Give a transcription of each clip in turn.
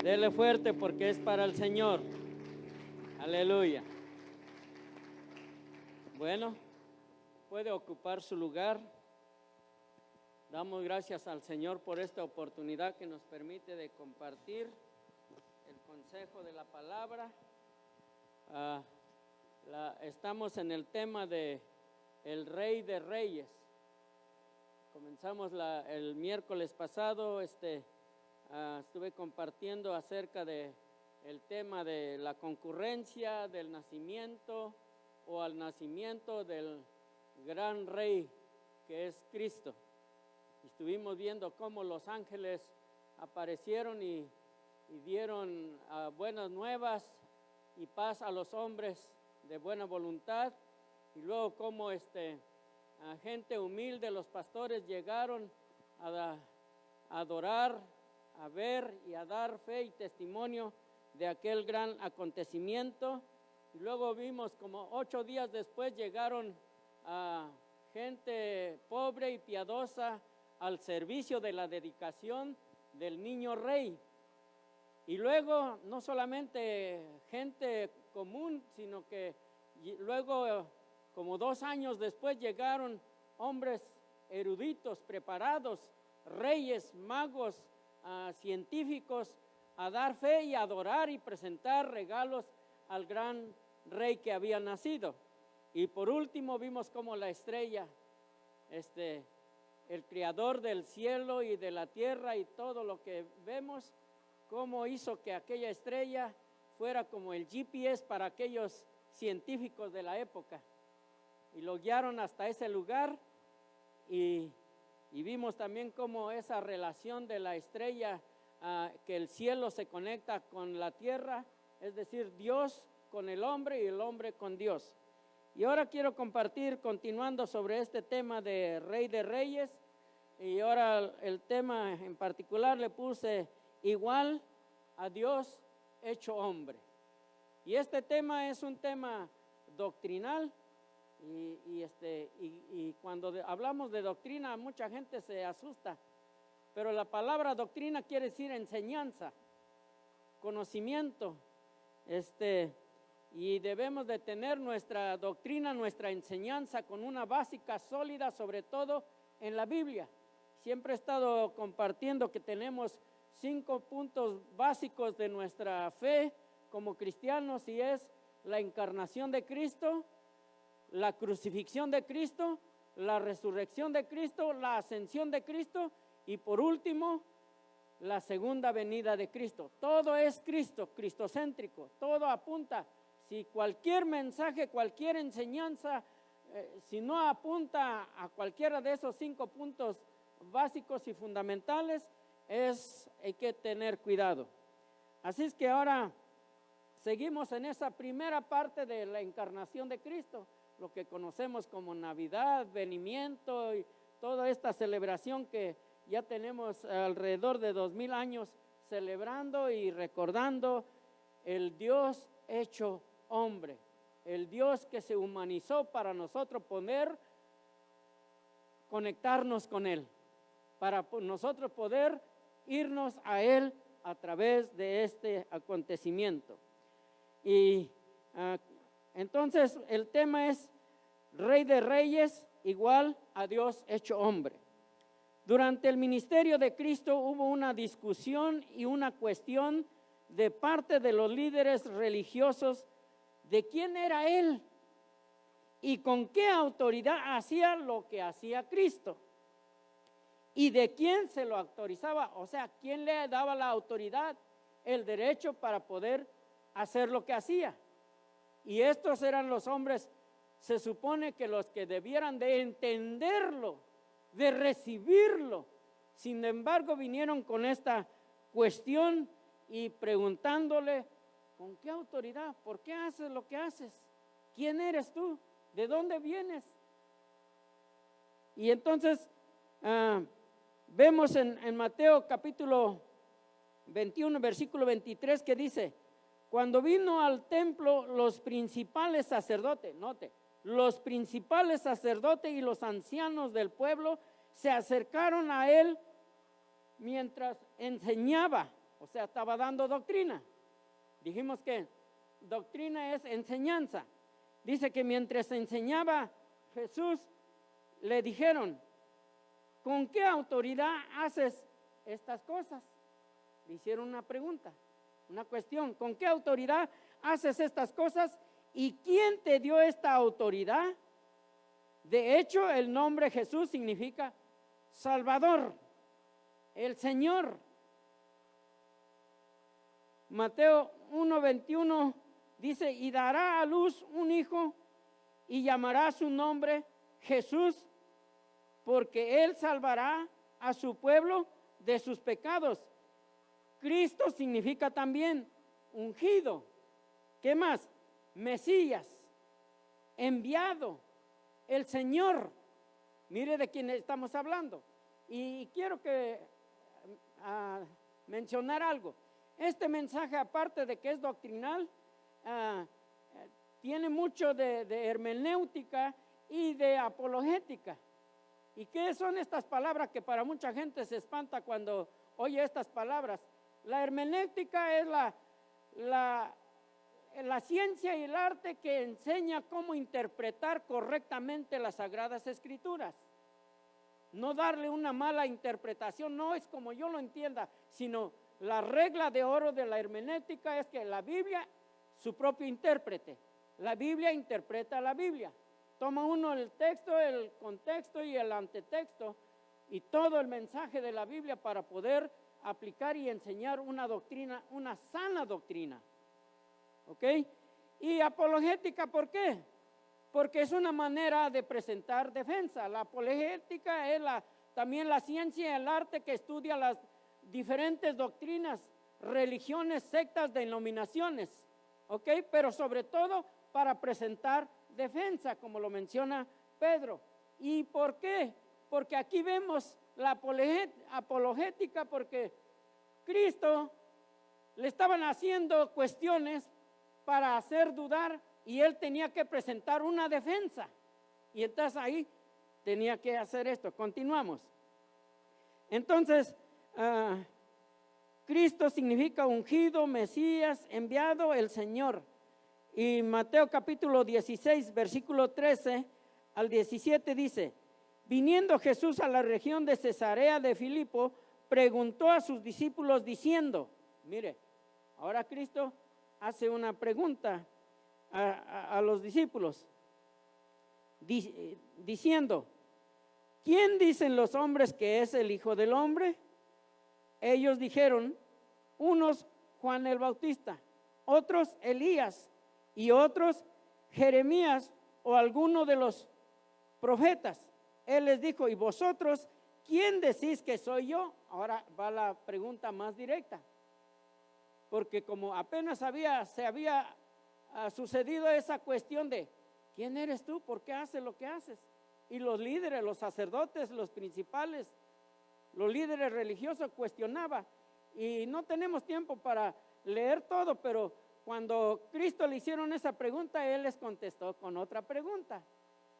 Dele fuerte porque es para el Señor. Aleluya. Bueno, puede ocupar su lugar. Damos gracias al Señor por esta oportunidad que nos permite de compartir el consejo de la palabra. Estamos en el tema de el Rey de Reyes. Comenzamos el miércoles pasado, estuve compartiendo acerca de el tema de la concurrencia del nacimiento o al nacimiento del gran Rey que es Cristo. Estuvimos viendo cómo los ángeles aparecieron y dieron buenas nuevas y paz a los hombres de buena voluntad, y luego cómo gente humilde, los pastores llegaron a adorar, a ver y a dar fe y testimonio de aquel gran acontecimiento. Y luego vimos como 8 días después llegaron gente pobre y piadosa al servicio de la dedicación del niño rey. Y luego no solamente gente común, sino que luego como 2 años después llegaron hombres eruditos, preparados, reyes, magos, científicos, a dar fe y adorar y presentar regalos al gran rey que había nacido. Y por último vimos como la estrella, el creador del cielo y de la tierra y todo lo que vemos, cómo hizo que aquella estrella fuera como el GPS para aquellos científicos de la época. Y lo guiaron hasta ese lugar y vimos también cómo esa relación de la estrella, que el cielo se conecta con la tierra, es decir, Dios con el hombre y el hombre con Dios. Y ahora quiero compartir, continuando sobre este tema de Rey de Reyes, y ahora el tema en particular le puse igual a Dios hecho hombre. Y este tema es un tema doctrinal. Y cuando hablamos de doctrina, mucha gente se asusta, pero la palabra doctrina quiere decir enseñanza, conocimiento, y debemos de tener nuestra doctrina, nuestra enseñanza con una básica sólida, sobre todo en la Biblia. Siempre he estado compartiendo que tenemos 5 puntos básicos de nuestra fe como cristianos, y es la encarnación de Cristo, la crucifixión de Cristo, la resurrección de Cristo, la ascensión de Cristo y por último, la segunda venida de Cristo. Todo es Cristo, cristocéntrico, todo apunta. Si cualquier mensaje, cualquier enseñanza, si no apunta a cualquiera de esos 5 puntos básicos y fundamentales, hay que tener cuidado. Así es que ahora seguimos en esa primera parte de la encarnación de Cristo, lo que conocemos como Navidad, venimiento y toda esta celebración que ya tenemos alrededor de 2000 años celebrando y recordando el Dios hecho hombre, el Dios que se humanizó para nosotros poder conectarnos con Él, para nosotros poder irnos a Él a través de este acontecimiento. Y entonces el tema es Rey de Reyes igual a Dios hecho hombre. Durante el ministerio de Cristo hubo una discusión y una cuestión de parte de los líderes religiosos de quién era Él y con qué autoridad hacía lo que hacía Cristo y de quién se lo autorizaba, o sea, quién le daba la autoridad, el derecho para poder hacer lo que hacía. Y estos eran los hombres, se supone que los que debieran de entenderlo, de recibirlo. Sin embargo, vinieron con esta cuestión y preguntándole, ¿con qué autoridad? ¿Por qué haces lo que haces? ¿Quién eres tú? ¿De dónde vienes? Y entonces vemos en Mateo capítulo 21, versículo 23 que dice, cuando vino al templo los principales sacerdotes, note, los principales sacerdotes y los ancianos del pueblo se acercaron a él mientras enseñaba o sea, estaba dando doctrina. Dijimos que doctrina es enseñanza. Dice que mientras enseñaba Jesús, le dijeron, ¿con qué autoridad haces estas cosas? Le hicieron una pregunta, una cuestión. ¿Con qué autoridad haces estas cosas? ¿Y quién te dio esta autoridad? De hecho, el nombre Jesús significa Salvador, el Señor. Mateo 1:21 dice, y dará a luz un hijo y llamará su nombre Jesús, porque él salvará a su pueblo de sus pecados. Cristo significa también ungido. ¿Qué más? Mesías, enviado, el Señor. Mire de quién estamos hablando. Y quiero que mencionar algo. Este mensaje, aparte de que es doctrinal, tiene mucho de hermenéutica y de apologética. ¿Y qué son estas palabras que para mucha gente se espanta cuando oye estas palabras? La hermenéutica es la ciencia y el arte que enseña cómo interpretar correctamente las Sagradas Escrituras. No darle una mala interpretación, no es como yo lo entienda, sino la regla de oro de la hermenéutica es que la Biblia, su propio intérprete, la Biblia interpreta la Biblia. Toma uno el texto, el contexto y el antetexto y todo el mensaje de la Biblia para poder aplicar y enseñar una doctrina, una sana doctrina. ¿Ok? Y apologética, ¿por qué? Porque es una manera de presentar defensa. La apologética es también la ciencia y el arte que estudia las diferentes doctrinas, religiones, sectas, denominaciones. ¿Ok? Pero sobre todo para presentar defensa, como lo menciona Pedro. ¿Y por qué? Porque aquí vemos la apologética, porque Cristo le estaban haciendo cuestiones para hacer dudar y él tenía que presentar una defensa. Y entonces ahí tenía que hacer esto. Continuamos. Entonces, Cristo significa ungido, Mesías, enviado, el Señor. Y Mateo capítulo 16, versículo 13 al 17 dice, viniendo Jesús a la región de Cesarea de Filipo, preguntó a sus discípulos diciendo, mire, ahora Cristo hace una pregunta a los discípulos, diciendo, ¿quién dicen los hombres que es el Hijo del Hombre? Ellos dijeron, unos Juan el Bautista, otros Elías y otros Jeremías o alguno de los profetas. Él les dijo, ¿y vosotros quién decís que soy yo? Ahora va la pregunta más directa, porque como apenas se había sucedido esa cuestión de ¿quién eres tú? ¿Por qué haces lo que haces? Y los líderes, los sacerdotes, los principales, los líderes religiosos cuestionaban. Y no tenemos tiempo para leer todo, pero cuando Cristo le hicieron esa pregunta, Él les contestó con otra pregunta.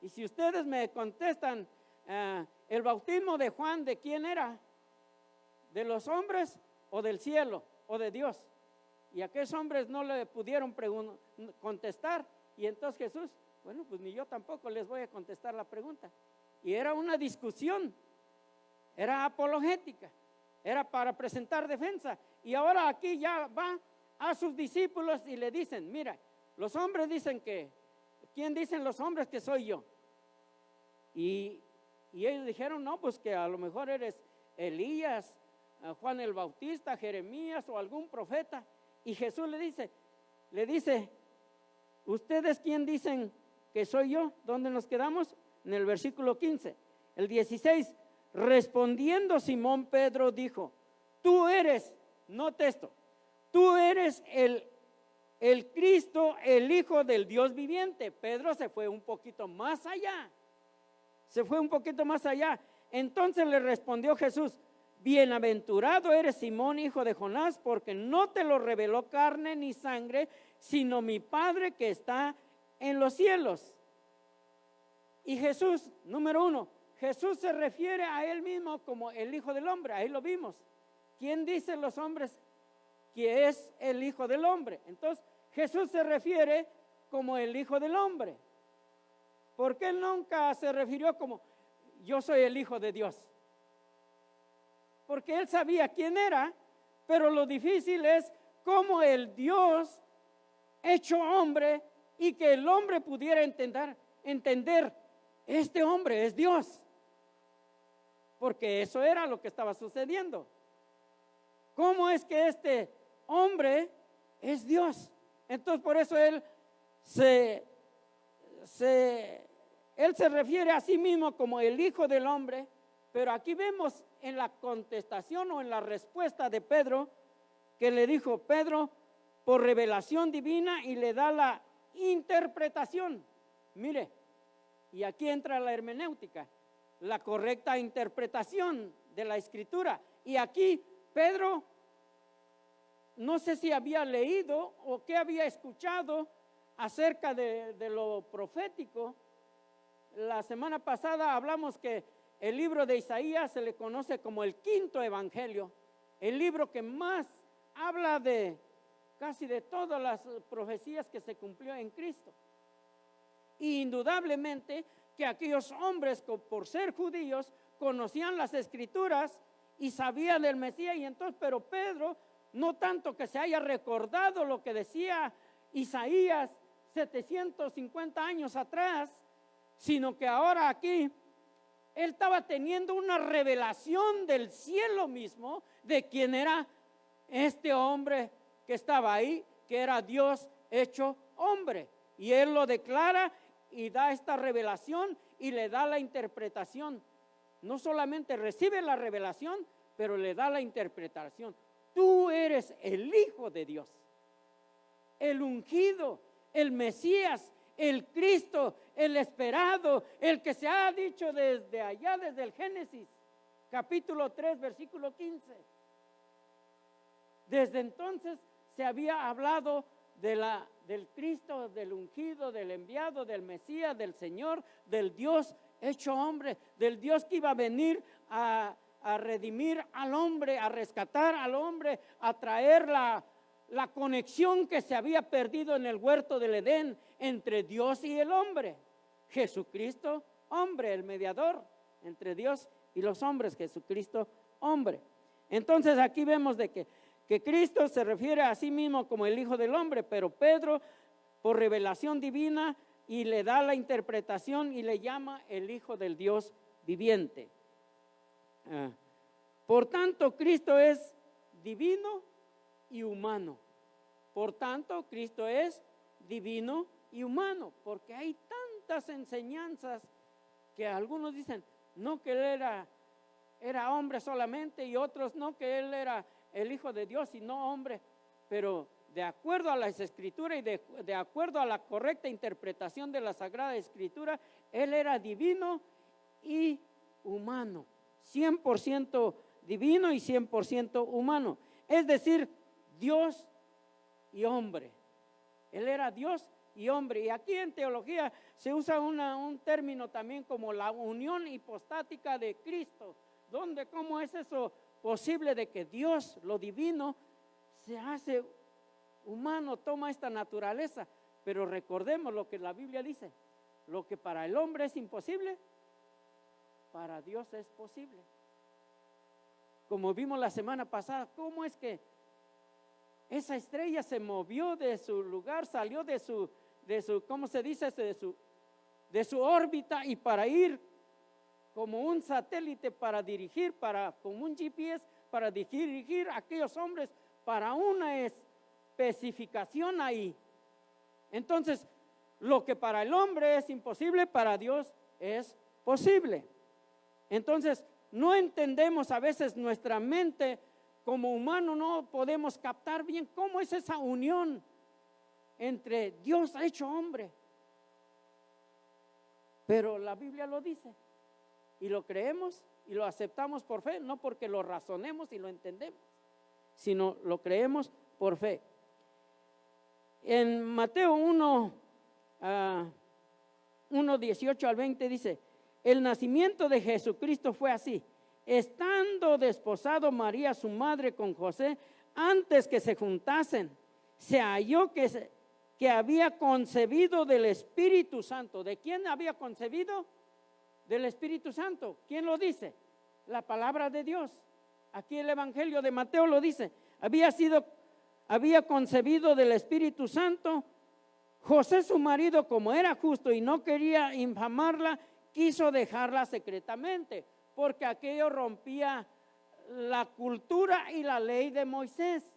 Y si ustedes me contestan, el bautismo de Juan, ¿de quién era? ¿De los hombres o del cielo o de Dios? Y aquellos hombres no le pudieron contestar. Y entonces Jesús, bueno, pues ni yo tampoco les voy a contestar la pregunta. Y era una discusión, era apologética, era para presentar defensa. Y ahora aquí ya va a sus discípulos y le dicen, mira, los hombres dicen que, ¿quién dicen los hombres que soy yo? Y ellos dijeron, no, pues que a lo mejor eres Elías, Juan el Bautista, Jeremías o algún profeta. Y Jesús le dice, ¿ustedes quién dicen que soy yo? ¿Dónde nos quedamos? En el versículo 15. El 16, respondiendo Simón Pedro dijo, tú eres, note esto, tú eres el Cristo, el Hijo del Dios viviente. Pedro se fue un poquito más allá. Entonces le respondió Jesús, bienaventurado eres Simón, hijo de Jonás, porque no te lo reveló carne ni sangre, sino mi Padre que está en los cielos. Y Jesús, número 1, Jesús se refiere a él mismo como el Hijo del Hombre, ahí lo vimos. ¿Quién dicen los hombres que es el Hijo del Hombre. Entonces Jesús se refiere como el Hijo del Hombre, porque Él nunca se refirió como yo soy el Hijo de Dios, porque Él sabía quién era, pero lo difícil es cómo el Dios hecho hombre y que el hombre pudiera entender, este hombre es Dios, porque eso era lo que estaba sucediendo. ¿Cómo es que este hombre es Dios? Entonces por eso él se refiere a sí mismo como el Hijo del Hombre, pero aquí vemos en la contestación o en la respuesta de Pedro, que le dijo Pedro por revelación divina y le da la interpretación. Mire, y aquí entra la hermenéutica, la correcta interpretación de la Escritura. Y aquí Pedro, no sé si había leído o qué había escuchado acerca de lo profético. La semana pasada hablamos que el libro de Isaías se le conoce como el quinto evangelio, el libro que más habla de casi de todas las profecías que se cumplió en Cristo. Y indudablemente que aquellos hombres, por ser judíos, conocían las Escrituras y sabían del Mesías. Y entonces, pero Pedro, no tanto que se haya recordado lo que decía Isaías 750 años atrás, sino que ahora aquí él estaba teniendo una revelación del cielo mismo de quién era este hombre que estaba ahí, que era Dios hecho hombre. Y él lo declara y da esta revelación y le da la interpretación. No solamente recibe la revelación, pero le da la interpretación. Tú eres el Hijo de Dios, el ungido, el Mesías, el Cristo, el esperado, el que se ha dicho desde allá, desde el Génesis, capítulo 3, versículo 15. Desde entonces se había hablado del Cristo, del ungido, del enviado, del Mesías, del Señor, del Dios hecho hombre, del Dios que iba a venir a redimir al hombre, a rescatar al hombre, a traer la conexión que se había perdido en el huerto del Edén entre Dios y el hombre. Jesucristo, hombre, el mediador entre Dios y los hombres, Jesucristo, hombre. Entonces aquí vemos de que Cristo se refiere a sí mismo como el Hijo del Hombre, pero Pedro, por revelación divina, y le da la interpretación y le llama el Hijo del Dios viviente. Por tanto, Cristo es divino y humano. Por tanto, Cristo es divino y humano, porque hay tantas enseñanzas que algunos dicen, no que él era hombre solamente, y otros no que él era el Hijo de Dios y no hombre, pero de acuerdo a las Escrituras y de acuerdo a la correcta interpretación de la Sagrada Escritura, él era divino y humano, 100% divino y 100% humano, es decir, Dios y hombre. Él era Dios y hombre. Y aquí en teología se usa un término también como la unión hipostática de Cristo, donde cómo es eso posible de que Dios, lo divino, se hace humano, toma esta naturaleza. Pero recordemos lo que la Biblia dice, lo que para el hombre es imposible, para Dios es posible. Como vimos la semana pasada, cómo es que esa estrella se movió de su lugar, salió de su ¿cómo se dice? De su órbita, y para ir como un satélite para dirigir, como un GPS para dirigir a aquellos hombres para una especificación ahí. Entonces, lo que para el hombre es imposible, para Dios es posible. Entonces, no entendemos a veces, nuestra mente como humano no podemos captar bien cómo es esa unión entre Dios hecho hombre. Pero la Biblia lo dice y lo creemos y lo aceptamos por fe, no porque lo razonemos y lo entendemos, sino lo creemos por fe. En Mateo 1:18 al 20 dice: el nacimiento de Jesucristo fue así. Estando desposado María su madre con José, antes que se juntasen, se halló que había concebido del Espíritu Santo. ¿De quién había concebido? Del Espíritu Santo. ¿Quién lo dice? La palabra de Dios. Aquí el Evangelio de Mateo lo dice. Había concebido del Espíritu Santo. José, su marido, como era justo y no quería infamarla, quiso dejarla secretamente, porque aquello rompía la cultura y la ley de Moisés.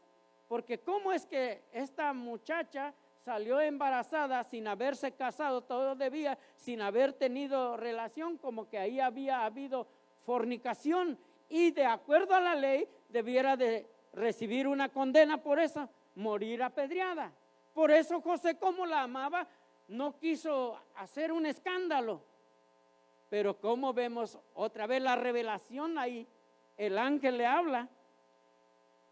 Porque cómo es que esta muchacha salió embarazada sin haberse casado todavía, sin haber tenido relación, como que ahí había habido fornicación, y de acuerdo a la ley debiera de recibir una condena por eso, morir apedreada. Por eso José, como la amaba, no quiso hacer un escándalo. Pero como vemos otra vez la revelación ahí, el ángel le habla.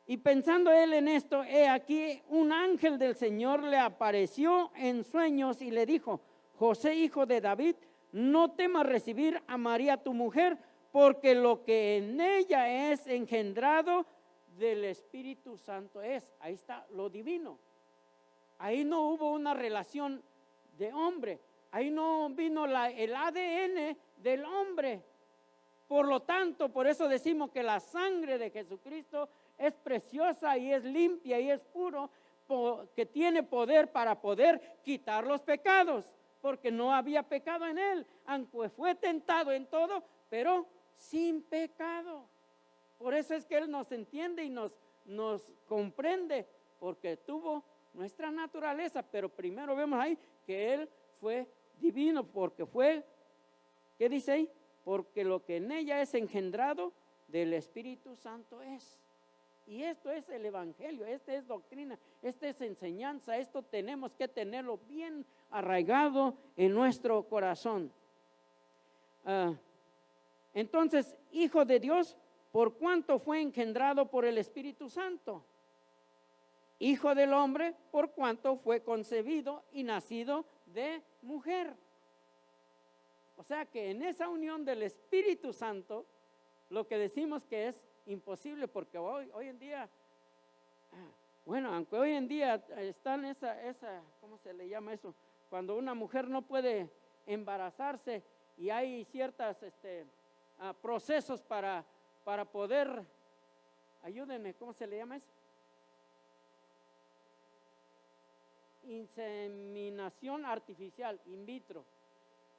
Y pensando él en esto, he aquí un ángel del Señor le apareció en sueños y le dijo: José, hijo de David, no temas recibir a María tu mujer, porque lo que en ella es engendrado del Espíritu Santo es. Ahí está lo divino. Ahí no hubo una relación de hombre. Ahí no vino el ADN del hombre. Por lo tanto, por eso decimos que la sangre de Jesucristo es preciosa y es limpia y es puro, que tiene poder para poder quitar los pecados, porque no había pecado en él, aunque fue tentado en todo, pero sin pecado. Por eso es que él nos entiende y nos comprende, porque tuvo nuestra naturaleza, pero primero vemos ahí que él fue divino, porque fue, ¿qué dice ahí? Porque lo que en ella es engendrado del Espíritu Santo es. Y esto es el Evangelio, esta es doctrina, esta es enseñanza, esto tenemos que tenerlo bien arraigado en nuestro corazón. Entonces, hijo de Dios, por cuanto fue engendrado por el Espíritu Santo. Hijo del hombre, por cuanto fue concebido y nacido de mujer. O sea que en esa unión del Espíritu Santo, lo que decimos que es imposible, porque hoy en día, bueno, aunque hoy en día están esa, ¿cómo se le llama eso? Cuando una mujer no puede embarazarse y hay ciertos procesos para poder, ayúdenme, ¿cómo se le llama eso? Inseminación artificial, in vitro,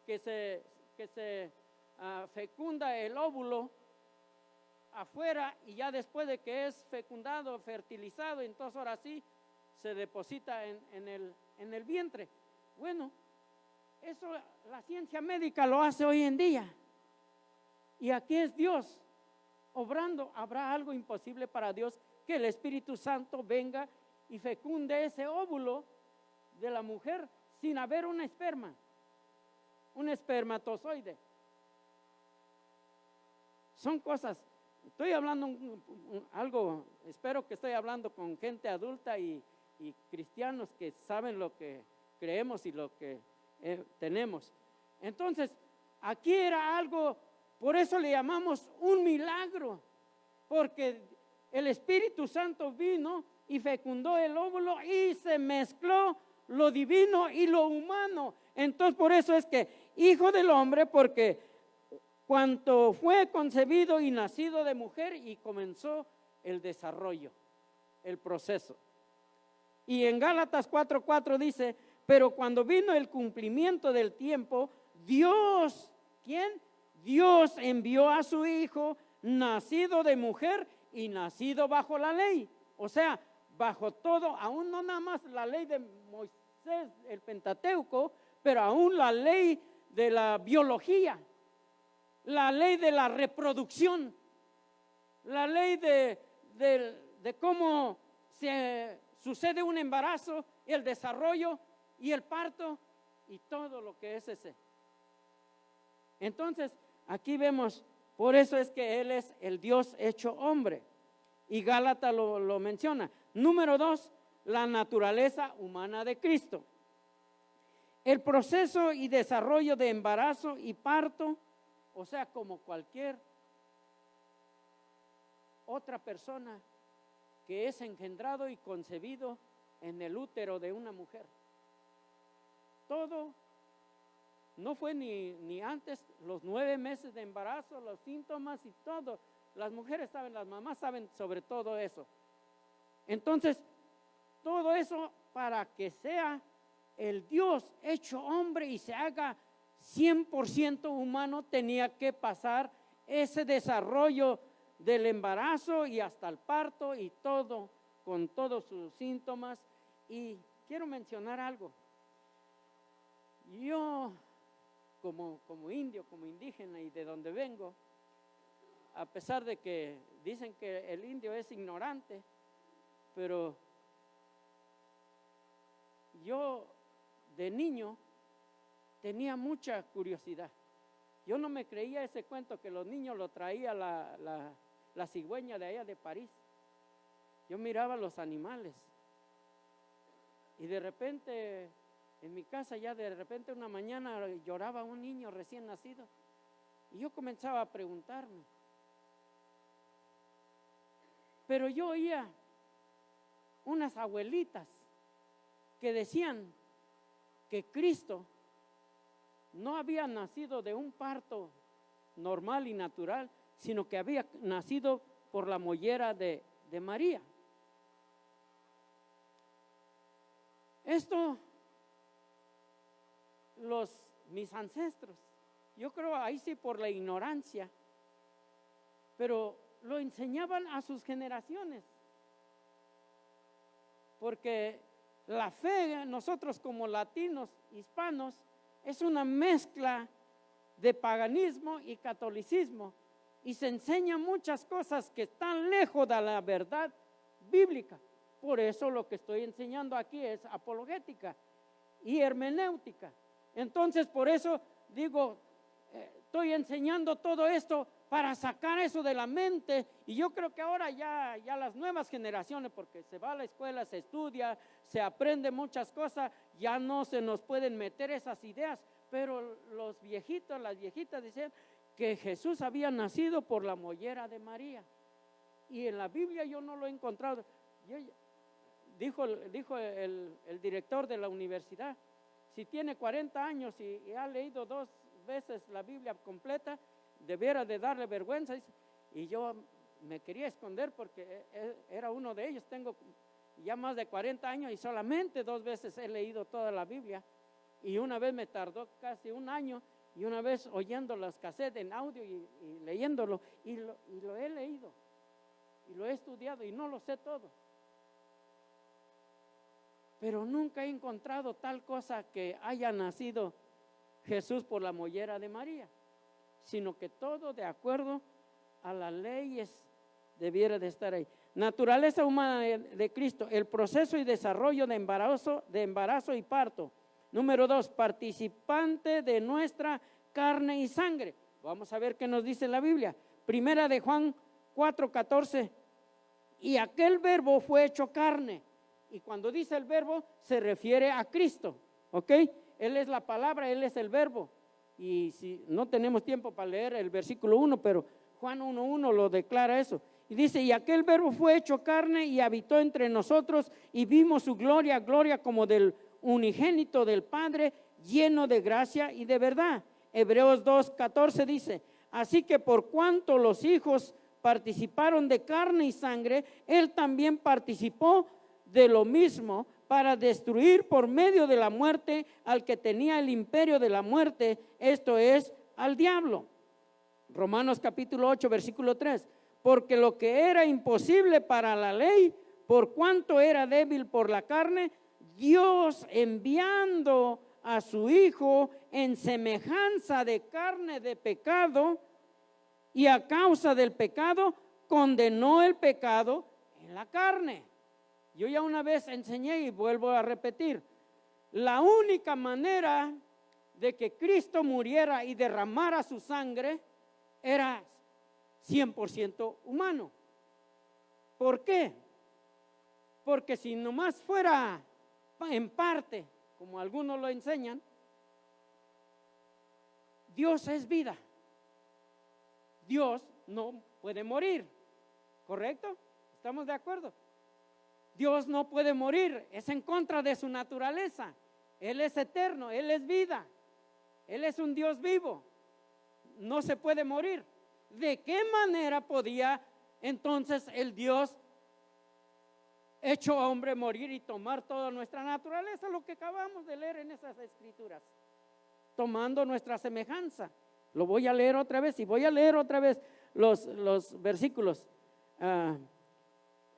que se fecunda el óvulo afuera y ya después de que es fecundado, fertilizado, entonces ahora sí se deposita en el vientre. Bueno, eso la ciencia médica lo hace hoy en día. Y aquí es Dios obrando. ¿Habrá algo imposible para Dios que el Espíritu Santo venga y fecunde ese óvulo de la mujer sin haber un esperma, un espermatozoide? Son cosas. Estoy hablando algo, espero que estoy hablando con gente adulta y cristianos que saben lo que creemos y lo que tenemos. Entonces, aquí era algo, por eso le llamamos un milagro, porque el Espíritu Santo vino y fecundó el óvulo y se mezcló lo divino y lo humano. Entonces, por eso es que hijo del hombre, porque cuanto fue concebido y nacido de mujer, y comenzó el desarrollo, el proceso. Y en Gálatas 4:4 dice: pero cuando vino el cumplimiento del tiempo, Dios, ¿quién? Dios envió a su hijo, nacido de mujer y nacido bajo la ley. O sea, bajo todo, aún no nada más la ley de Moisés, el Pentateuco, pero aún la ley de la biología, la ley de la reproducción, la ley de cómo se sucede un embarazo, el desarrollo y el parto y todo lo que es ese. Entonces, aquí vemos, por eso es que Él es el Dios hecho hombre. Y Gálatas lo menciona. Número 2, la naturaleza humana de Cristo. El proceso y desarrollo de embarazo y parto, o sea, como cualquier otra persona, que es engendrado y concebido en el útero de una mujer. Todo, no fue ni antes, los 9 meses de embarazo, los síntomas y todo. Las mujeres saben, las mamás saben sobre todo eso. Entonces, todo eso para que sea el Dios hecho hombre y se haga 100% humano, tenía que pasar ese desarrollo del embarazo y hasta el parto y todo, con todos sus síntomas. Y quiero mencionar algo. Yo, como indio, como indígena y de donde vengo, a pesar de que dicen que el indio es ignorante, pero yo de niño tenía mucha curiosidad. Yo no me creía ese cuento que los niños lo traía la cigüeña de allá de París. Yo miraba los animales y de repente en mi casa ya de repente una mañana lloraba un niño recién nacido y yo comenzaba a preguntarme. Pero yo oía unas abuelitas que decían que Cristo no había nacido de un parto normal y natural, sino que había nacido por la mollera de María. Esto, mis ancestros, yo creo ahí sí por la ignorancia, pero lo enseñaban a sus generaciones, porque la fe, nosotros como latinos, hispanos, es una mezcla de paganismo y catolicismo, y se enseñan muchas cosas que están lejos de la verdad bíblica. Por eso lo que estoy enseñando aquí es apologética y hermenéutica. Entonces, por eso digo, estoy enseñando todo esto para sacar eso de la mente. Y yo creo que ahora ya las nuevas generaciones, porque se va a la escuela, se estudia, se aprende muchas cosas, ya no se nos pueden meter esas ideas. Pero los viejitos, las viejitas decían que Jesús había nacido por la mollera de María. Y en la Biblia yo no lo he encontrado. Dijo el director de la universidad, si tiene 40 años y ha leído 2 veces la Biblia completa, debiera de darle vergüenza. Y yo me quería esconder porque era uno de ellos. Tengo ya más de 40 años y solamente 2 veces he leído toda la Biblia. Y una vez me tardó casi un año, y una vez oyendo los cassettes en audio y leyéndolo, y lo he leído, y lo he estudiado, y no lo sé todo. Pero nunca he encontrado tal cosa que haya nacido Jesús por la mollera de María, sino que todo de acuerdo a las leyes debiera de estar ahí. Naturaleza humana de Cristo, el proceso y desarrollo de embarazo y parto. Número 2, participante de nuestra carne y sangre. Vamos a ver qué nos dice la Biblia. Primera de Juan 4:14. Y aquel verbo fue hecho carne. Y cuando dice el verbo, se refiere a Cristo, ¿ok? Él es la palabra, Él es el verbo. Y si no tenemos tiempo para leer el versículo 1, pero Juan 1:1 lo declara eso. Y dice, y aquel verbo fue hecho carne y habitó entre nosotros y vimos su gloria, gloria como del unigénito del Padre, lleno de gracia y de verdad. Hebreos 2:14 dice, así que por cuanto los hijos participaron de carne y sangre, Él también participó de lo mismo para destruir por medio de la muerte al que tenía el imperio de la muerte, esto es, al diablo. Romanos capítulo 8, versículo 3, porque lo que era imposible para la ley, por cuanto era débil por la carne, Dios enviando a su Hijo en semejanza de carne de pecado, y a causa del pecado, condenó el pecado en la carne. Yo ya una vez enseñé y vuelvo a repetir, la única manera de que Cristo muriera y derramara su sangre era 100% humano. ¿Por qué? Porque si nomás fuera en parte, como algunos lo enseñan, Dios es vida. Dios no puede morir, ¿correcto? ¿Estamos de acuerdo? Dios no puede morir, es en contra de su naturaleza. Él es eterno, Él es vida, Él es un Dios vivo, no se puede morir. ¿De qué manera podía entonces el Dios hecho hombre morir y tomar toda nuestra naturaleza? Lo que acabamos de leer en esas escrituras, tomando nuestra semejanza. Lo voy a leer otra vez y voy a leer otra vez los versículos.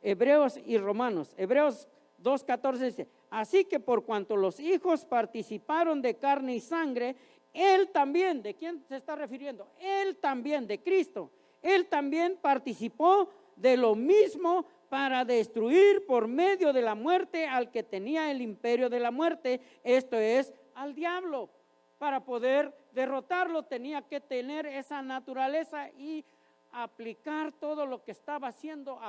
Hebreos y Romanos. Hebreos 2:14 dice: así que por cuanto los hijos participaron de carne y sangre, Él también, ¿de quién se está refiriendo? Él también, de Cristo. Él también participó de lo mismo para destruir por medio de la muerte al que tenía el imperio de la muerte, esto es, al diablo. Para poder derrotarlo tenía que tener esa naturaleza y aplicar todo lo que estaba haciendo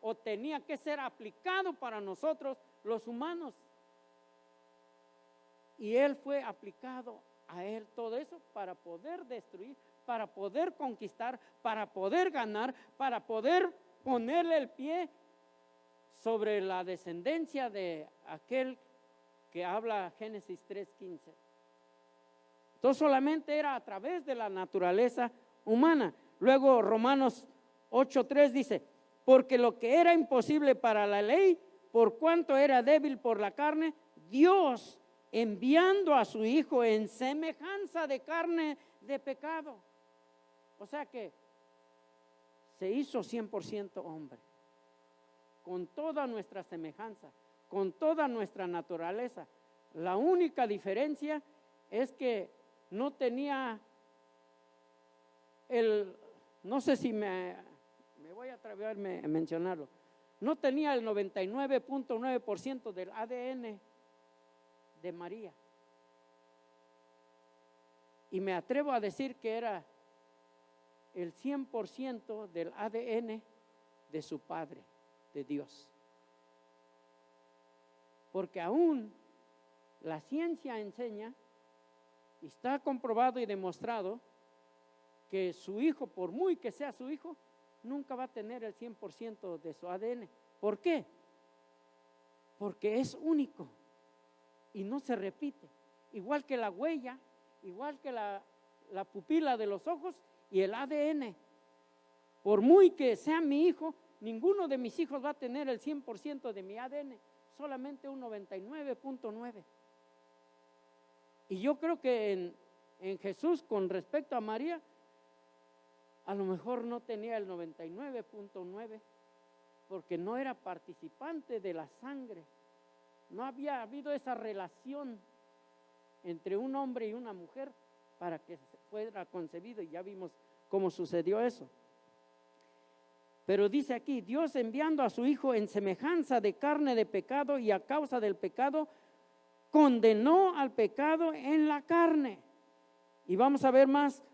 o tenía que ser aplicado para nosotros los humanos. Y Él fue aplicado a Él todo eso para poder destruir, para poder conquistar, para poder ganar, para poder ponerle el pie sobre la descendencia de aquel que habla Génesis 3:15. Entonces solamente era a través de la naturaleza humana. Luego Romanos 8:3 dice: porque lo que era imposible para la ley, por cuanto era débil por la carne, Dios, enviando a su Hijo en semejanza de carne de pecado. O sea que se hizo 100% hombre, con toda nuestra semejanza, con toda nuestra naturaleza. La única diferencia es que no tenía no sé si me voy a atreverme a mencionarlo, no tenía el 99.9% del ADN de María. Y me atrevo a decir que era el 100% del ADN de su Padre, de Dios. Porque aún la ciencia enseña, y está comprobado y demostrado, que su hijo, por muy que sea su hijo, nunca va a tener el 100% de su ADN. ¿Por qué? Porque es único y no se repite. Igual que la huella, igual que la pupila de los ojos y el ADN. Por muy que sea mi hijo, ninguno de mis hijos va a tener el 100% de mi ADN, solamente un 99.9. Y yo creo que en Jesús, con respecto a María, a lo mejor no tenía el 99.9, porque no era participante de la sangre. No había habido esa relación entre un hombre y una mujer para que fuera concebido, y ya vimos cómo sucedió eso. Pero dice aquí: Dios, enviando a su Hijo en semejanza de carne de pecado, y a causa del pecado condenó al pecado en la carne. Y vamos a ver más,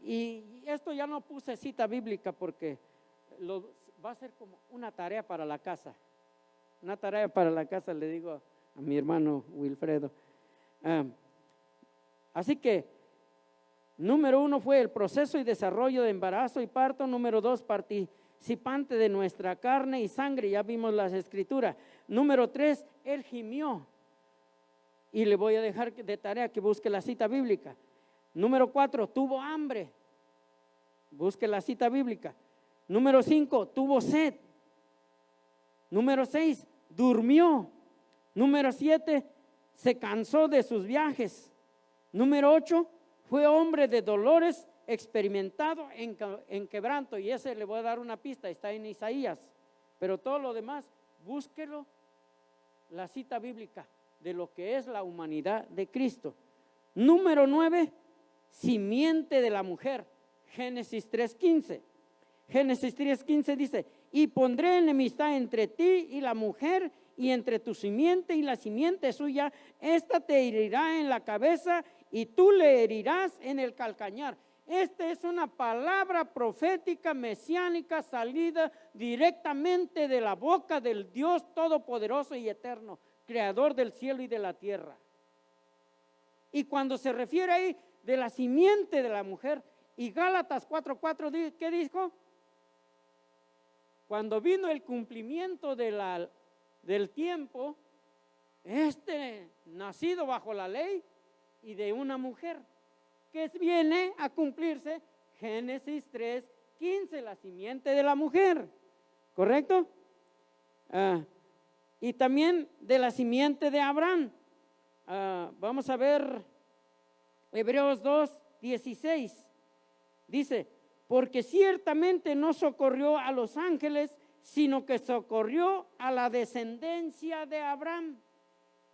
y esto ya no puse cita bíblica porque va a ser como una tarea para la casa. Una tarea para la casa, le digo a mi hermano Wilfredo. Así que, número 1 fue el proceso y desarrollo de embarazo y parto. Número 2, participante de nuestra carne y sangre, ya vimos las escrituras. Número 3, Él gimió. Y le voy a dejar de tarea que busque la cita bíblica. Número 4, tuvo hambre. Busque la cita bíblica. Número 5, tuvo sed. Número 6, durmió. Número 7, se cansó de sus viajes. Número 8, fue hombre de dolores, experimentado en quebranto. Y ese le voy a dar una pista, está en Isaías. Pero todo lo demás, búsquelo, la cita bíblica de lo que es la humanidad de Cristo. Número 9, simiente de la mujer. Génesis 3:15. Génesis 3:15 dice: y pondré enemistad entre ti y la mujer, y entre tu simiente y la simiente suya. Esta te herirá en la cabeza y tú le herirás en el calcañar. Esta es una palabra profética mesiánica salida directamente de la boca del Dios todopoderoso y eterno, creador del cielo y de la tierra. Y cuando se refiere ahí de la simiente de la mujer, y Gálatas 4:4, ¿qué dijo? cuando vino el cumplimiento del tiempo, nacido bajo la ley y de una mujer, que viene a cumplirse Génesis 3:15, la simiente de la mujer, ¿correcto? Y también de la simiente de Abraham. Vamos a ver Hebreos 2:16. Dice, porque ciertamente no socorrió a los ángeles, sino que socorrió a la descendencia de Abraham.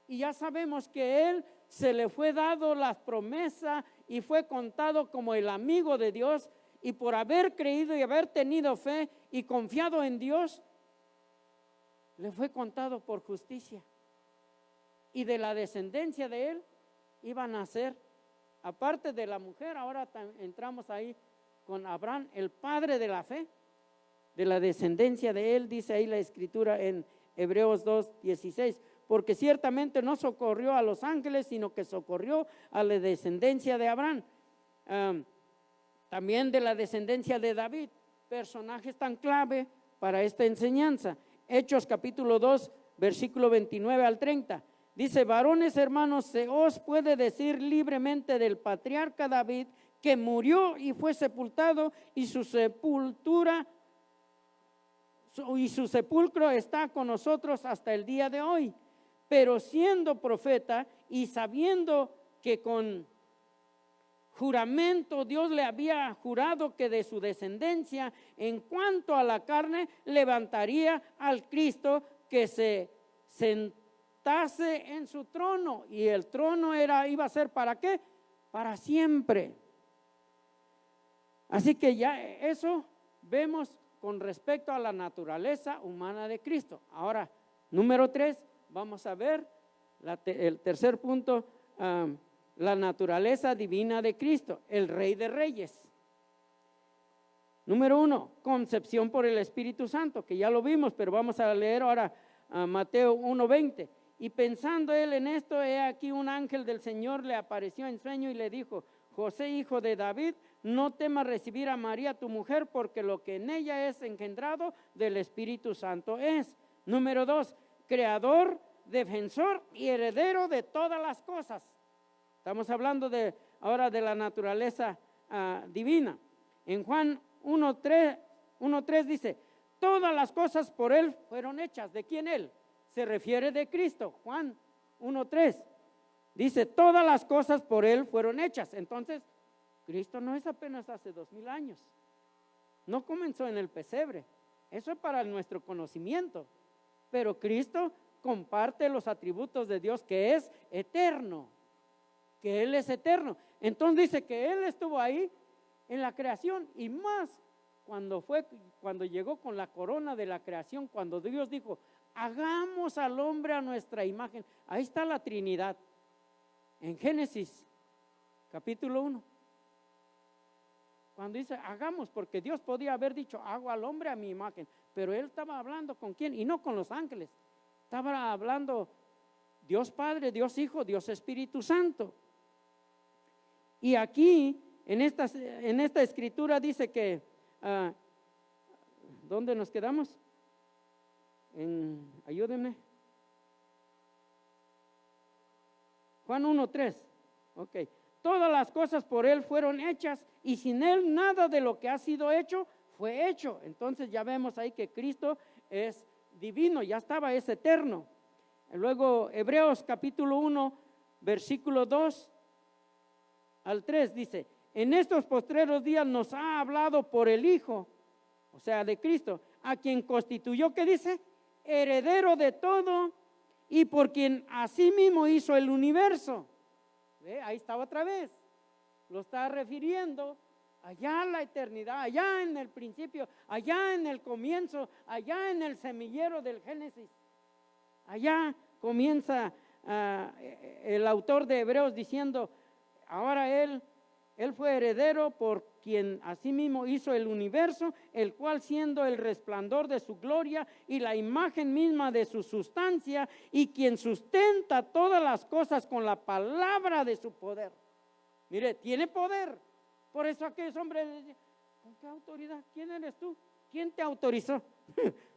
Y ya sabemos que él se le fue dado las promesas y fue contado como el amigo de Dios, y por haber creído y haber tenido fe y confiado en Dios, le fue contado por justicia. Y de la descendencia de él iban a ser, aparte de la mujer, ahora entramos ahí con Abraham, el padre de la fe, de la descendencia de él, dice ahí la escritura en Hebreos 2:16, porque ciertamente no socorrió a los ángeles, sino que socorrió a la descendencia de Abraham. También de la descendencia de David, personajes tan clave para esta enseñanza. Hechos capítulo 2, versículo 29 al 30. Dice, varones hermanos, se os puede decir libremente del patriarca David, que murió y fue sepultado, y su sepulcro está con nosotros hasta el día de hoy. Pero siendo profeta y sabiendo que con juramento Dios le había jurado que de su descendencia, en cuanto a la carne, levantaría al Cristo que se sentase en su trono. Y el trono iba a ser ¿para qué? Para siempre. Así que ya eso vemos con respecto a la naturaleza humana de Cristo. Ahora, número 3, vamos a ver el tercer punto, la naturaleza divina de Cristo, el Rey de Reyes. Número 1, concepción por el Espíritu Santo, que ya lo vimos, pero vamos a leer ahora Mateo 1:20. Y pensando él en esto, he aquí un ángel del Señor le apareció en sueño y le dijo, José, hijo de David, no temas recibir a María tu mujer, porque lo que en ella es engendrado del Espíritu Santo es. Número 2, creador, defensor y heredero de todas las cosas. Estamos hablando ahora de la naturaleza divina. En Juan 1:3 dice, todas las cosas por él fueron hechas. ¿De quién él? Se refiere de Cristo. Juan 1:3 dice, todas las cosas por él fueron hechas. Entonces, Cristo no es apenas hace 2000 años. No comenzó en el pesebre. Eso es para nuestro conocimiento. Pero Cristo comparte los atributos de Dios, que es eterno. Que Él es eterno. Entonces dice que Él estuvo ahí en la creación, y más cuando llegó con la corona de la creación, cuando Dios dijo, hagamos al hombre a nuestra imagen. Ahí está la Trinidad. En Génesis capítulo 1. Cuando dice hagamos, porque Dios podía haber dicho hago al hombre a mi imagen, pero Él estaba hablando ¿con quién? Y no con los ángeles. Estaba hablando Dios Padre, Dios Hijo, Dios Espíritu Santo. Y aquí en esta escritura dice que ¿dónde nos quedamos? Ayúdenme. Juan 1:3. Ok. Todas las cosas por Él fueron hechas, y sin Él nada de lo que ha sido hecho fue hecho. Entonces ya vemos ahí que Cristo es divino, ya estaba, es eterno. Luego Hebreos capítulo 1, versículo 2 al 3 dice, en estos postreros días nos ha hablado por el Hijo, o sea, de Cristo, a quien constituyó, ¿qué dice? Heredero de todo, y por quien asimismo hizo el universo. ¿Ve? Ahí estaba otra vez. Lo está refiriendo allá en la eternidad, allá en el principio, allá en el comienzo, allá en el semillero del Génesis. Allá comienza el autor de Hebreos diciendo, ahora él fue heredero por quien asimismo hizo el universo, el cual siendo el resplandor de su gloria y la imagen misma de su sustancia, y quien sustenta todas las cosas con la palabra de su poder. Mire, tiene poder. Por eso aquellos hombres decían, ¿con qué autoridad? ¿Quién eres tú? ¿Quién te autorizó?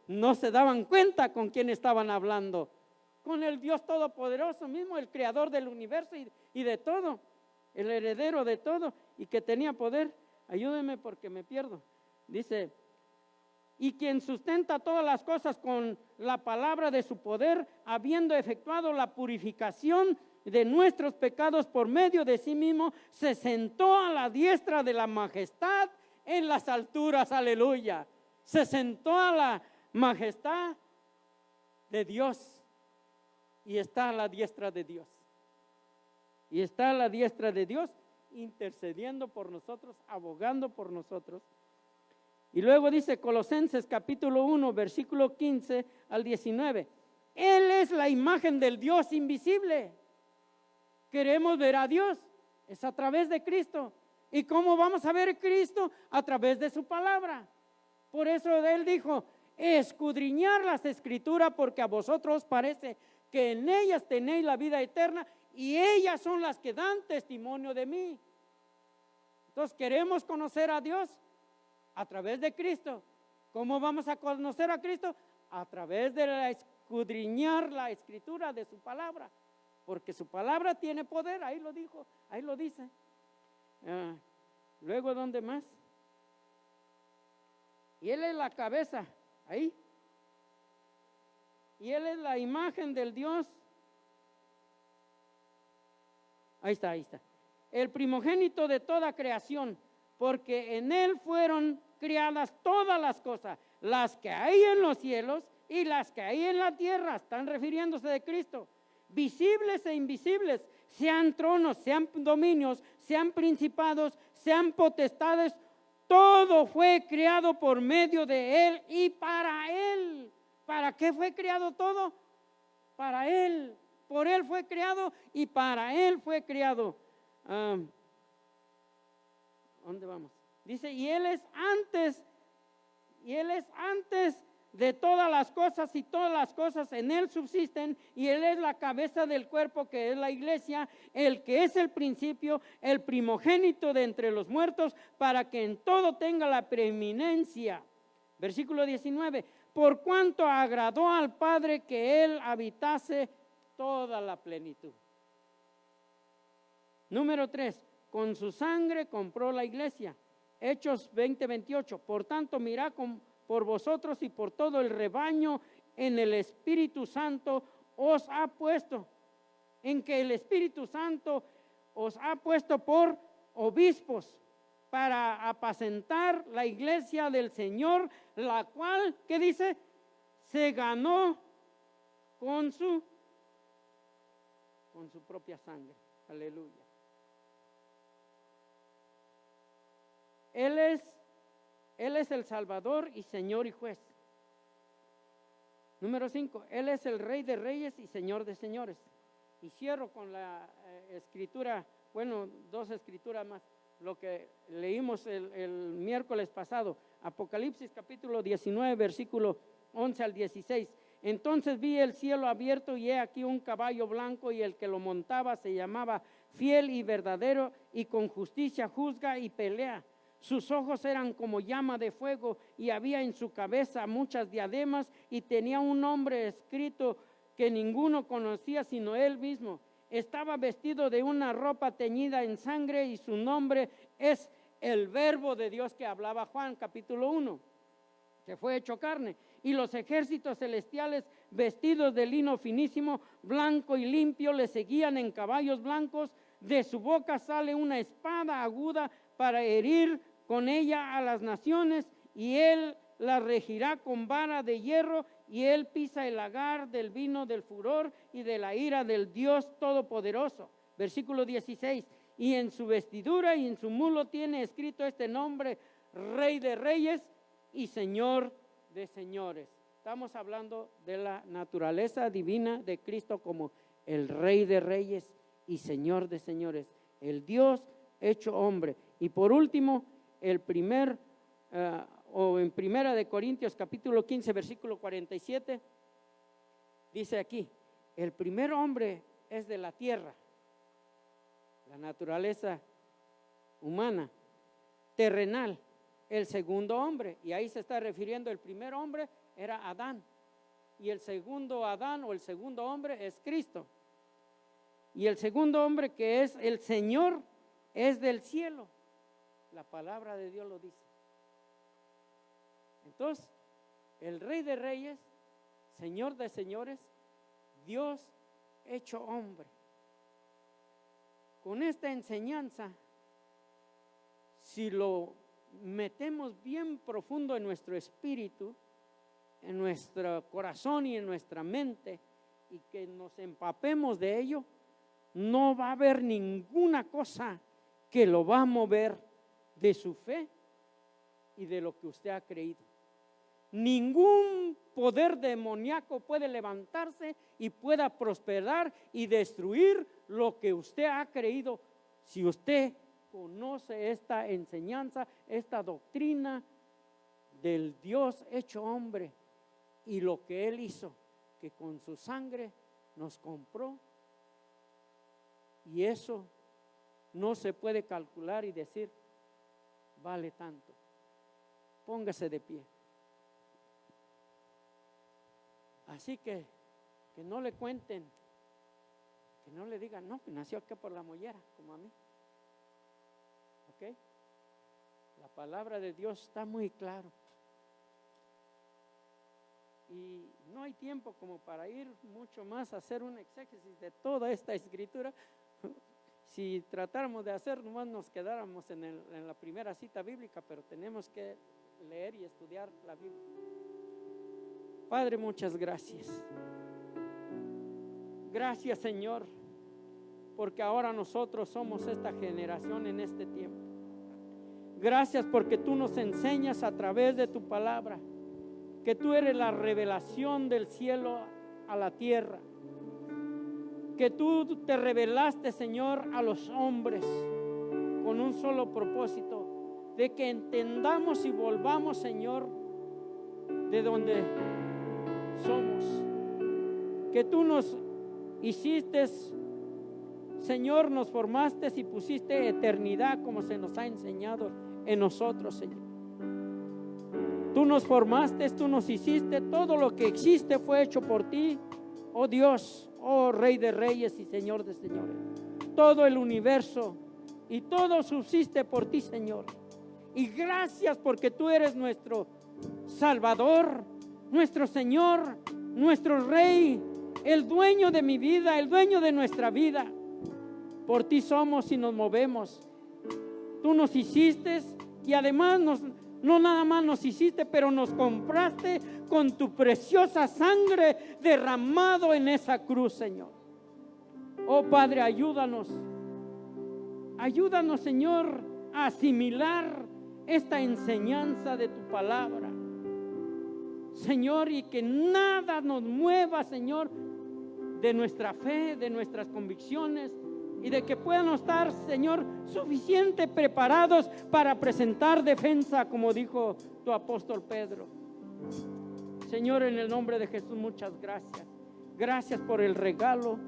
no se daban cuenta con quién estaban hablando. Con el Dios Todopoderoso mismo, el creador del universo y de todo, el heredero de todo y que tenía poder. Ayúdenme porque me pierdo. Dice, y quien sustenta todas las cosas con la palabra de su poder, habiendo efectuado la purificación de nuestros pecados por medio de sí mismo, se sentó a la diestra de la majestad en las alturas. Aleluya. Se sentó a la majestad de Dios y está a la diestra de Dios. Y está a la diestra de Dios intercediendo por nosotros, abogando por nosotros. Y luego dice Colosenses capítulo 1, versículo 15 al 19. Él es la imagen del Dios invisible. Queremos ver a Dios, es a través de Cristo. ¿Y cómo vamos a ver a Cristo? A través de su palabra. Por eso Él dijo, escudriñar las Escrituras, porque a vosotros parece que en ellas tenéis la vida eterna y ellas son las que dan testimonio de mí. Entonces queremos conocer a Dios a través de Cristo. ¿Cómo vamos a conocer a Cristo? A través de escudriñar la Escritura de su palabra, porque su palabra tiene poder. Ahí lo dijo, ahí lo dice. Luego, ¿dónde más? Y Él es la cabeza, ahí. Y Él es la imagen del Dios. Ahí está, ahí está. El primogénito de toda creación, porque en Él fueron creadas todas las cosas, las que hay en los cielos y las que hay en la tierra. Están refiriéndose de Cristo. Visibles e invisibles, sean tronos, sean dominios, sean principados, sean potestades, todo fue creado por medio de Él y para Él. ¿Para qué fue creado todo? Para Él. Por Él fue creado y para Él fue creado. ¿Dónde vamos? Dice, y Él es antes de todas las cosas y todas las cosas en Él subsisten y Él es la cabeza del cuerpo que es la iglesia, el que es el principio, el primogénito de entre los muertos, para que en todo tenga la preeminencia. Versículo 19, por cuanto agradó al Padre que Él habitase toda la plenitud. Número 3, con su sangre compró la iglesia. Hechos 20:28, por tanto mirad por vosotros y por todo el rebaño en el Espíritu Santo os ha puesto, en que el Espíritu Santo os ha puesto por obispos para apacentar la iglesia del Señor, la cual, ¿qué dice? Se ganó con su propia sangre. Aleluya. Él es el Salvador y Señor y Juez. Número 5, Él es el Rey de Reyes y Señor de Señores. Y cierro con la escritura, bueno, 2 escrituras más, lo que leímos el miércoles pasado, Apocalipsis capítulo 19, versículo 11 al 16. Entonces vi el cielo abierto y he aquí un caballo blanco y el que lo montaba se llamaba Fiel y Verdadero y con justicia juzga y pelea. Sus ojos eran como llama de fuego y había en su cabeza muchas diademas y tenía un nombre escrito que ninguno conocía sino él mismo. Estaba vestido de una ropa teñida en sangre y su nombre es el Verbo de Dios que hablaba Juan capítulo 1, que fue hecho carne. Y los ejércitos celestiales vestidos de lino finísimo, blanco y limpio, le seguían en caballos blancos. De su boca sale una espada aguda para herir con ella a las naciones, y él la regirá con vara de hierro, y él pisa el lagar del vino del furor y de la ira del Dios Todopoderoso. Versículo 16, y en su vestidura y en su mulo tiene escrito este nombre, Rey de Reyes y Señor de Señores. Estamos hablando de la naturaleza divina de Cristo como el Rey de Reyes y Señor de Señores, el Dios hecho hombre. Y por último, el primer, o en Primera de Corintios capítulo 15 versículo 47, dice aquí, el primer hombre es de la tierra, la naturaleza humana, terrenal, el segundo hombre, y ahí se está refiriendo el primer hombre, era Adán. Y el segundo Adán o el segundo hombre es Cristo. Y el segundo hombre, que es el Señor, es del cielo. La palabra de Dios lo dice. Entonces, el Rey de Reyes, Señor de señores, Dios hecho hombre. Con esta enseñanza, si lo metemos bien profundo en nuestro espíritu, en nuestro corazón y en nuestra mente, y que nos empapemos de ello, no va a haber ninguna cosa que lo va a mover de su fe y de lo que usted ha creído. Ningún poder demoníaco puede levantarse y pueda prosperar y destruir lo que usted ha creído, si usted conoce esta enseñanza, esta doctrina del Dios hecho hombre y lo que Él hizo, que con su sangre nos compró. Y eso no se puede calcular y decir, vale tanto. Póngase de pie. Así que no le cuenten, que no le digan, no, que nació acá por la mollera, como a mí. ¿Ok? La palabra de Dios está muy claro. Y no hay tiempo como para ir mucho más a hacer un exégesis de toda esta escritura. Si tratáramos de hacer, nomás nos quedáramos en la primera cita bíblica, pero tenemos que leer y estudiar la Biblia. Padre, muchas gracias. Gracias, Señor, porque ahora nosotros somos esta generación en este tiempo. Gracias porque tú nos enseñas a través de tu palabra que tú eres la revelación del cielo a la tierra, que tú te revelaste, Señor, a los hombres con un solo propósito, de que entendamos y volvamos, Señor, de donde somos, que tú nos hiciste, Señor, nos formaste y pusiste eternidad como se nos ha enseñado en nosotros, Señor. Tú nos formaste, tú nos hiciste, todo lo que existe fue hecho por ti, oh Dios, oh Rey de Reyes y Señor de Señores. Todo el universo y todo subsiste por ti, Señor. Y gracias porque tú eres nuestro Salvador, nuestro Señor, nuestro Rey, el dueño de mi vida, el dueño de nuestra vida. Por ti somos y nos movemos. Tú nos hiciste y además no nada más nos hiciste, pero nos compraste con tu preciosa sangre derramado en esa cruz, Señor. Oh Padre, ayúdanos, Señor, a asimilar esta enseñanza de tu palabra, Señor, y que nada nos mueva, Señor, de nuestra fe, de nuestras convicciones, y de que puedan estar, Señor, suficiente preparados para presentar defensa, como dijo tu apóstol Pedro. Señor, en el nombre de Jesús, muchas gracias. Gracias por el regalo,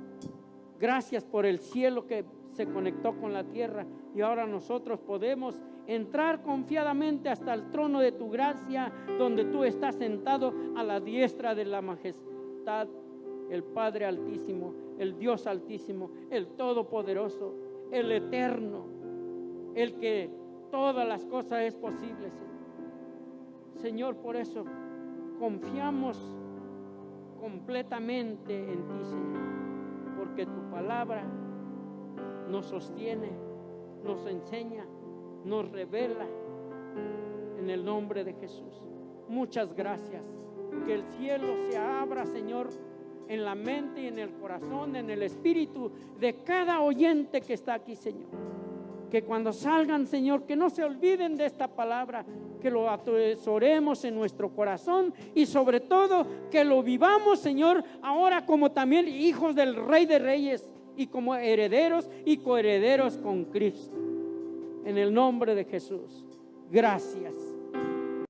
gracias por el cielo que se conectó con la tierra, y ahora nosotros podemos entrar confiadamente hasta el trono de tu gracia, donde tú estás sentado a la diestra de la majestad, el Padre Altísimo, el Dios Altísimo, el Todopoderoso, el Eterno, el que todas las cosas es posible, Señor. Señor, por eso confiamos completamente en ti, Señor, porque tu palabra nos sostiene, nos enseña, nos revela, en el nombre de Jesús. Muchas gracias. Que el cielo se abra, Señor, en la mente y en el corazón, en el espíritu de cada oyente que está aquí, Señor. Que cuando salgan, Señor, que no se olviden de esta palabra, que lo atesoremos en nuestro corazón y sobre todo que lo vivamos, Señor, ahora como también hijos del Rey de Reyes y como herederos y coherederos con Cristo. En el nombre de Jesús. Gracias.